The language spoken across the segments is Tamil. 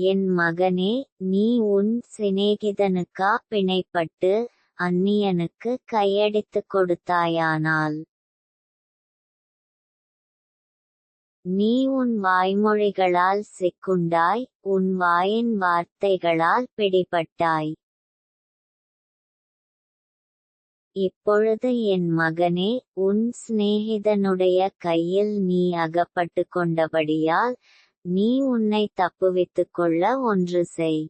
என் மகனே, நீ உன் சிநேகிதனுக்கா பிணைப்பட்டு அந்நியனுக்கு கையடித்துக் கொடுத்தாயானால், நீ உன் வாய்மொழிகளால் சிக்குண்டாய், உன் வாயின் வார்த்தைகளால் பிடிபட்டாய். இப்பொழுது என் மகனே, உன் சிநேகிதனுடைய கையில் நீ அகப்பட்டுக் கொண்டபடியால், நீ உன்னை தப்புவித்துக் கொள்ள ஒன்று செய்.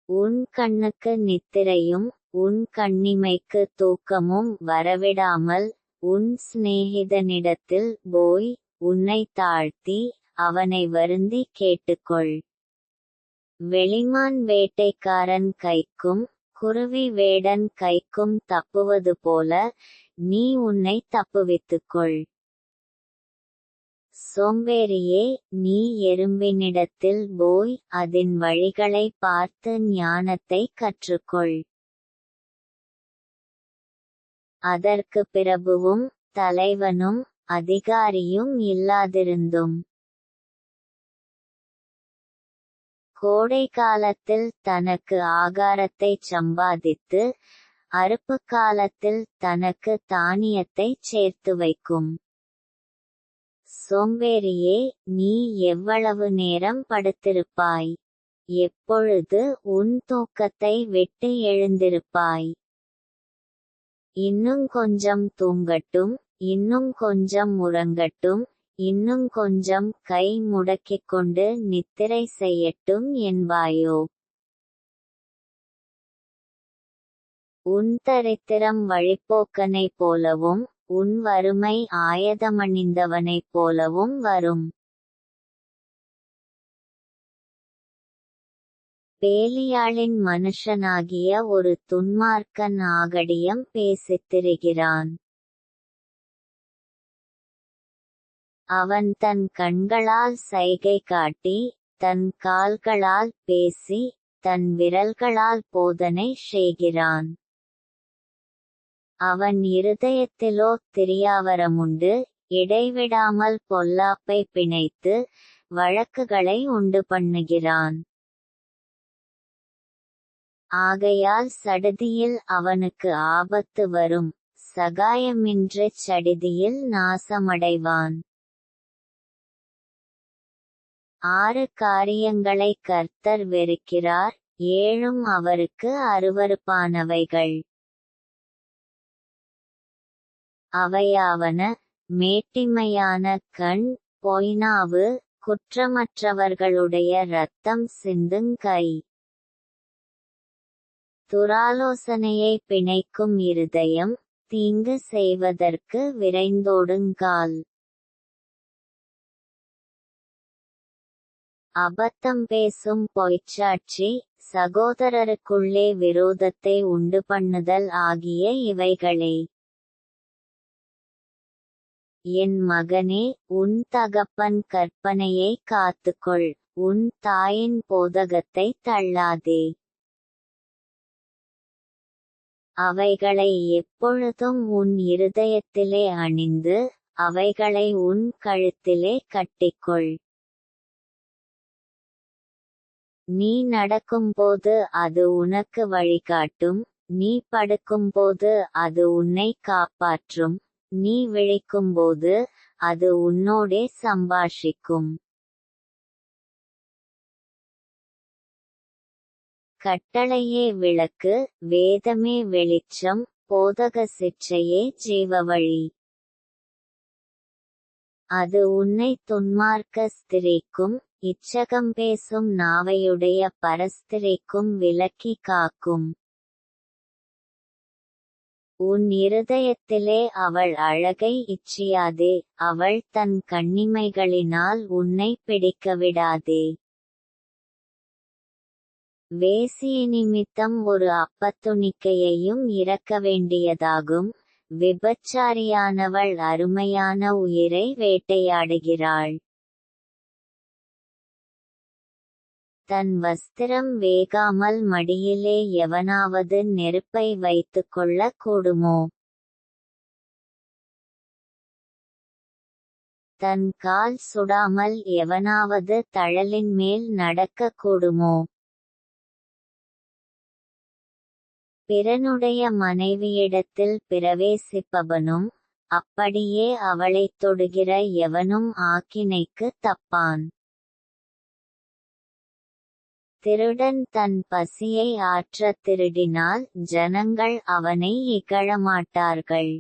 உன் கண்ணுக்கு நித்திரையும் உன் கண்ணிமைக்கு தூக்கமும் வரவிடாமல், உன் சிநேகிதனிடத்தில் போய் உன்னை தாழ்த்தி அவனை வருந்தி கேட்டுக்கொள். வெளிமான் வேட்டைக்காரன் கைக்கும் குருவி வேடன் கைக்கும் தப்புவது போல நீ உன்னை தப்புவித்துக்கொள். சோம்பேறியே, நீ எறும்பினிடத்தில் போய் அதன் வழிகளை பார்த்து ஞானத்தை கற்றுக்கொள். அதற்கு பிரபுவும் தலைவனும் அதிகாரியும் இல்லாதிருந்தும், கோடை காலத்தில் தனக்கு ஆகாரத்தைச் சம்பாதித்து அறுப்பு காலத்தில் தனக்கு தானியத்தைச் சேர்த்து வைக்கும். சோம்பேறியே, நீ எவ்வளவு நேரம் படுத்திருப்பாய்? எப்பொழுது உன் தூக்கத்தை விட்டு எழுந்திருப்பாய்? இன்னும் கொஞ்சம் தூங்கட்டும், இன்னும் கொஞ்சம் உறங்கட்டும், இன்னும் கொஞ்சம் கை முடக்கிக்கொண்டு நித்திரை செய்யட்டும் என்பாயோ? உன் தரித்திரம் வழிப்போக்கனைப் போலவும் உன் வறுமை ஆயதமணிந்தவனைப் போலவும் வரும். பேலியாளின் மனுஷனாகிய ஒரு துன்மார்க்கன் ஆகடியம் பேசித் திரிகிறான். அவன் தன் கண்களால் சைகை காட்டி, தன் கால்களால் பேசி, தன் விரல்களால் போதனை செய்கிறான். அவன் இருதயத்திலோ திரியாவரமுண்டு, இடைவிடாமல் பொல்லாப்பை பிணைத்து வழக்குகளை உண்டு பண்ணுகிறான். ஆகையால் சடுதியில் அவனுக்கு ஆபத்து வரும், சகாயமின்றிச் சடிதியில் நாசமடைவான். 6 காரியங்களை கர்த்தர் வெறுக்கிறார், 7 அவருக்கு அருவருப்பானவைகள். அவையாவன: மேட்டிமையான கண், பொய்நாவு, குற்றமற்றவர்களுடைய இரத்தம் சிந்துங் கை, துராலோசனையை பிணைக்கும் இருதயம், தீங்கு செய்வதற்கு விரைந்தோடுங்கால், அபத்தம் பேசும் பொய்ச்சாட்சி, சகோதரருக்குள்ளே விரோதத்தை உண்டு பண்ணுதல் ஆகிய இவைகளே. என் மகனே, உன் தகப்பன் கற்பனையை காத்துக்கொள், உன் தாயின் போதகத்தை தள்ளாதே. அவைகளை எப்பொழுதும் உன் இருதயத்திலே அணிந்து, அவைகளை உன் கழுத்திலே கட்டிக்கொள். நீ நடக்கும்போது அது உனக்கு வழிகாட்டும், நீ படுக்கும்போது அது உன்னை காப்பாற்றும், நீ விழிக்கும்போது அது உன்னோடே சம்பாஷிக்கும். கட்டளையே விளக்கு, வேதமே வெளிச்சம், போதக சிட்சையே ஜீவவழி. அது உன்னை துன்மார்க்க ஸ்திரீக்கும் இச்சகம் பேசும் நாவையுடைய பரஸ்திரீக்கும் விலக்கி காக்கும். உன் இருதயத்திலே அவள் அழகை இச்சியாதே, அவள் தன் கண்ணிமைகளினால் உன்னை பிடிக்கவிடாதே. வேசியினிமித்தம் ஒரு அப்பத்துணிக்கையையும் இறக்க வேண்டியதாகும், விபச்சாரியானவள் அருமையான உயிரை வேட்டையாடுகிறாள். தன் வஸ்திரம் வேகாமல் மடியிலே எவனாவது நெருப்பை வைத்துக்கொள்ள கூடுமோ? தன் கால் சுடாமல் எவனாவது தழலின் மேல் நடக்க கூடுமோ? பிறனுடைய மனைவியிடத்தில் பிரவேசிப்பவனும் அப்படியே அவளைத் தொடுகிற எவனும் ஆக்கினைக்கு தப்பான். திருடன் தன் பசியை ஆற்றத் திருடினால் ஜனங்கள் அவனை இகழமாட்டார்கள்.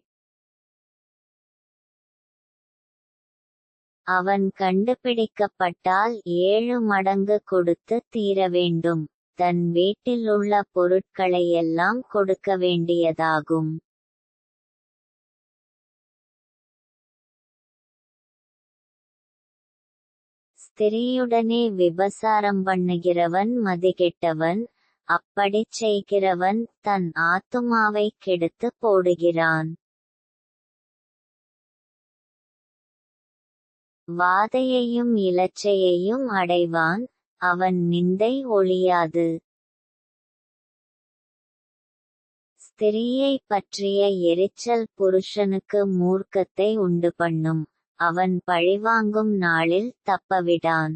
அவன் கண்டுபிடிக்கப்பட்டால் 7 மடங்கு கொடுத்து தீர வேண்டும். தன் வீட்டிலுள்ள பொருட்களையெல்லாம் கொடுக்க வேண்டியதாகும். ஸ்திரீயுடனே விபசாரம் பண்ணுகிறவன் மதிகெட்டவன், அப்படிச் செய்கிறவன் தன் ஆத்துமாவைக் கெடுத்துப் போடுகிறான். வாதையையும் இலச்சையையும் அடைவான், அவன் நிந்தை ஒழியாது. ஸ்திரீயைப் பற்றிய எரிச்சல் புருஷனுக்கு மூர்க்கத்தை உண்டுபண்ணும், அவன் பழிவாங்கும் நாளில் தப்பவிடான்.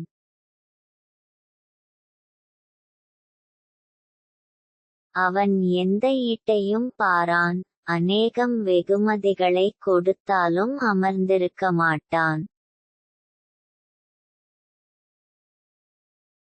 அவன் எந்த ஈட்டையும் பாரான், அநேகம் வெகுமதிகளைக் கொடுத்தாலும் அமர்ந்திருக்க மாட்டான்.